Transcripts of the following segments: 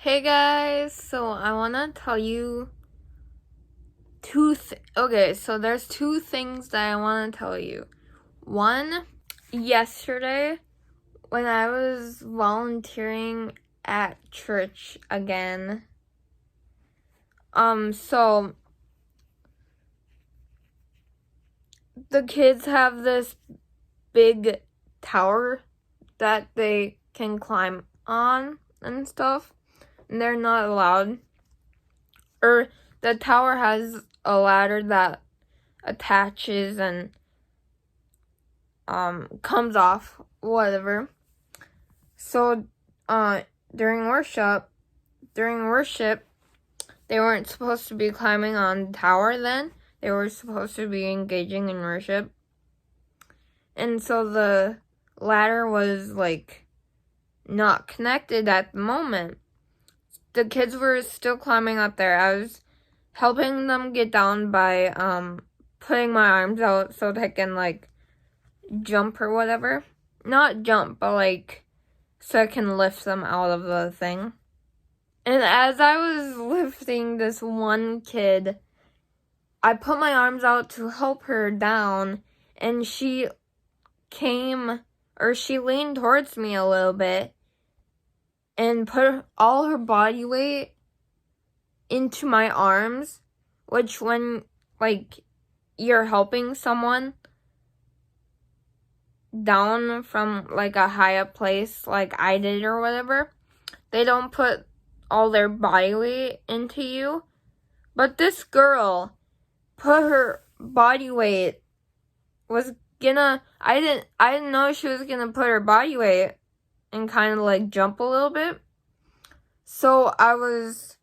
Hey guys, so I want to tell you so there's two things that I want to tell you. One, yesterday when I was volunteering at church again, so the kids have this big tower that they can climb on and stuff, and they're not allowed. Or the tower has a ladder that attaches and comes off, whatever. So during worship, they weren't supposed to be climbing on the tower then. They were supposed to be engaging in worship. And so the ladder was not connected at the moment. The kids were still climbing up there. I was helping them get down by putting my arms out so they can jump or whatever. Not jump, but so I can lift them out of the thing. And as I was lifting this one kid, I put my arms out to help her down, and she leaned towards me a little bit and put all her body weight into my arms, which when you're helping someone down from a high up place like I did or whatever, they don't put all their body weight into you. But this girl put her body weight I didn't know she was gonna put her body weight and kind of jump a little bit. So I was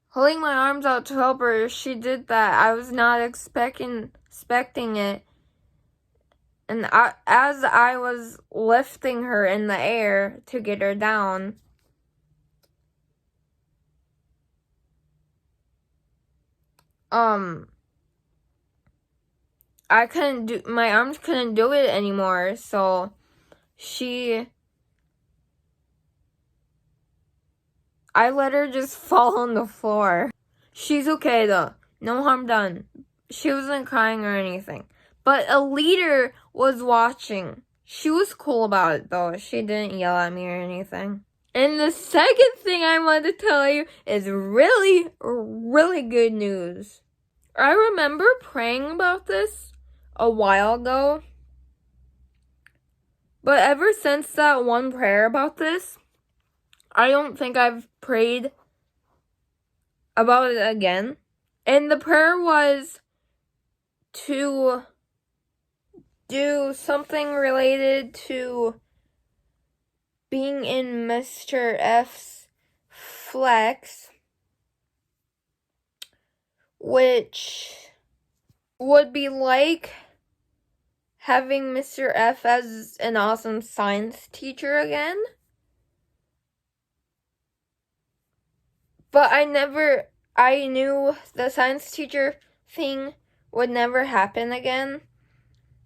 holding my arms out to help her. She did that. I was not expecting it. And as I was lifting her in the air to get her down, my arms couldn't do it anymore, so I let her just fall on the floor. She's okay though. No harm done. She wasn't crying or anything. But a leader was watching. She was cool about it though. She didn't yell at me or anything. And the second thing I want to tell you is really, really good news. I remember praying about this a while ago. But ever since that one prayer about this, I don't think I've prayed about it again. And the prayer was to do something related to being in Mr. F's flex, which would be like having Mr. F as an awesome science teacher again. But I knew the science teacher thing would never happen again.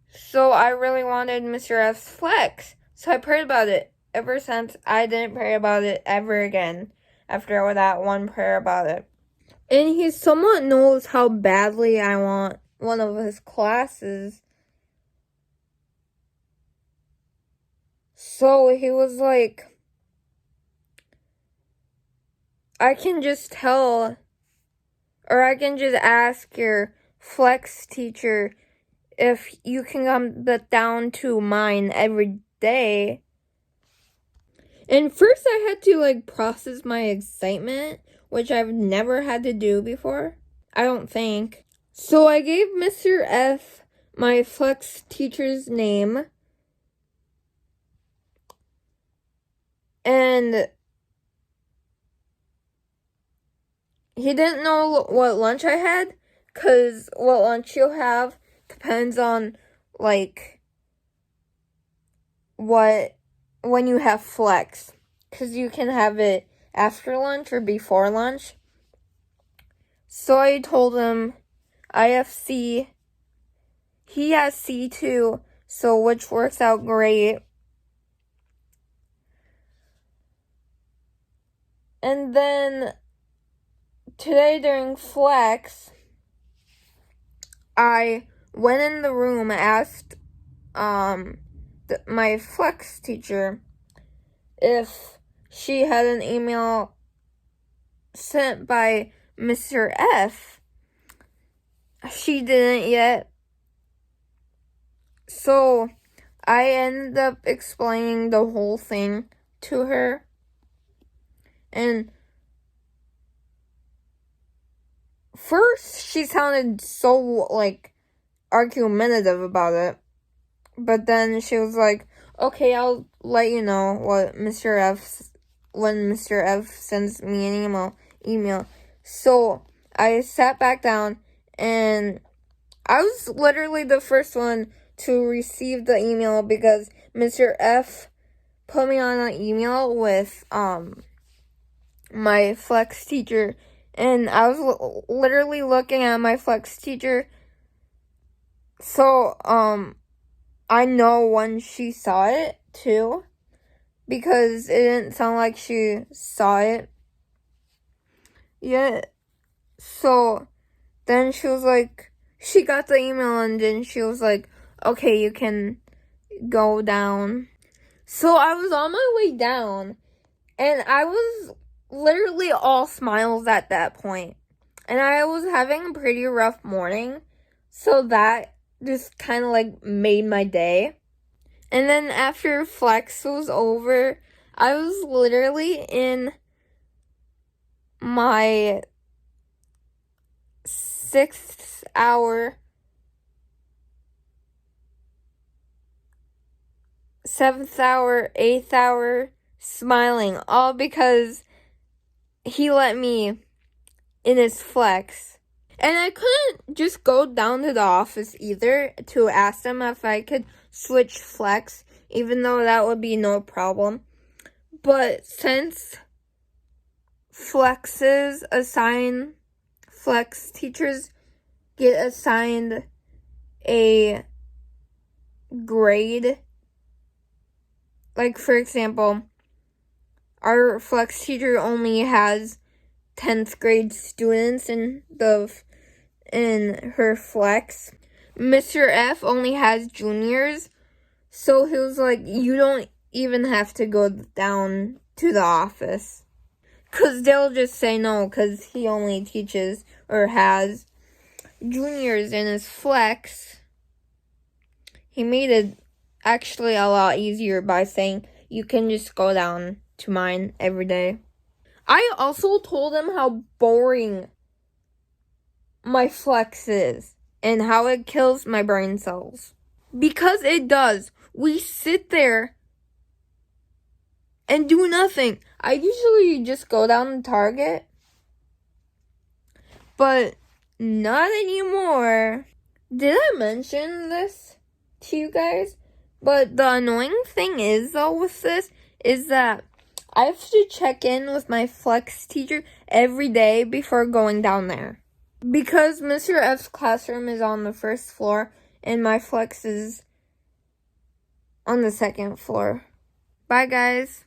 So I really wanted Mr. F's flex. So I prayed about it. Ever since, I didn't pray about it ever again after that one prayer about it. And he somewhat knows how badly I want one of his classes. So he was like, I can just tell, or I can just ask your flex teacher if you can come down to mine every day. And first I had to process my excitement, which I've never had to do before. I don't think. So I gave Mr. F my flex teacher's name. And he didn't know what lunch I had, because what lunch you'll have depends on when you have flex, because you can have it after lunch or before lunch. So I told him I have C. He has C too, so which works out great. And then today during flex, I went in the room, asked my flex teacher if she had an email sent by Mr. F. She didn't yet. So I ended up explaining the whole thing to her. And first, she sounded so, like, argumentative about it. But then she was like, okay, I'll let you know when Mr. F sends me an email. So I sat back down, and I was literally the first one to receive the email because Mr. F put me on an email with my flex teacher, and I was literally looking at my flex teacher. So I know when she saw it too, because it didn't sound like she saw it yet. So then she was like, she got the email, and then she was like, okay, you can go down. So I was on my way down, and I was literally all smiles at that point. And I was having a pretty rough morning, so that just kind of like made my day. And then after flex was over, I was literally in my 6th hour, 7th hour, 8th hour, smiling, all because he let me in his flex. And I couldn't just go down to the office either to ask them if I could switch flex, even though that would be no problem. But since flex teachers get assigned a grade, like for example, our flex teacher only has 10th grade students in her flex. Mr. F only has juniors, so he was like, you don't even have to go down to the office, because they'll just say no, because he only teaches or has juniors in his flex. He made it actually a lot easier by saying you can just go down to mine every day. I also told him how boring my flex is and how it kills my brain cells. Because it does. We sit there and do nothing. I usually just go down to Target, but not anymore. Did I mention this to you guys? But the annoying thing is, though, with this, is that I have to check in with my flex teacher every day before going down there. Because Mr. F's classroom is on the 1st floor, and my flex is on the 2nd floor. Bye, guys.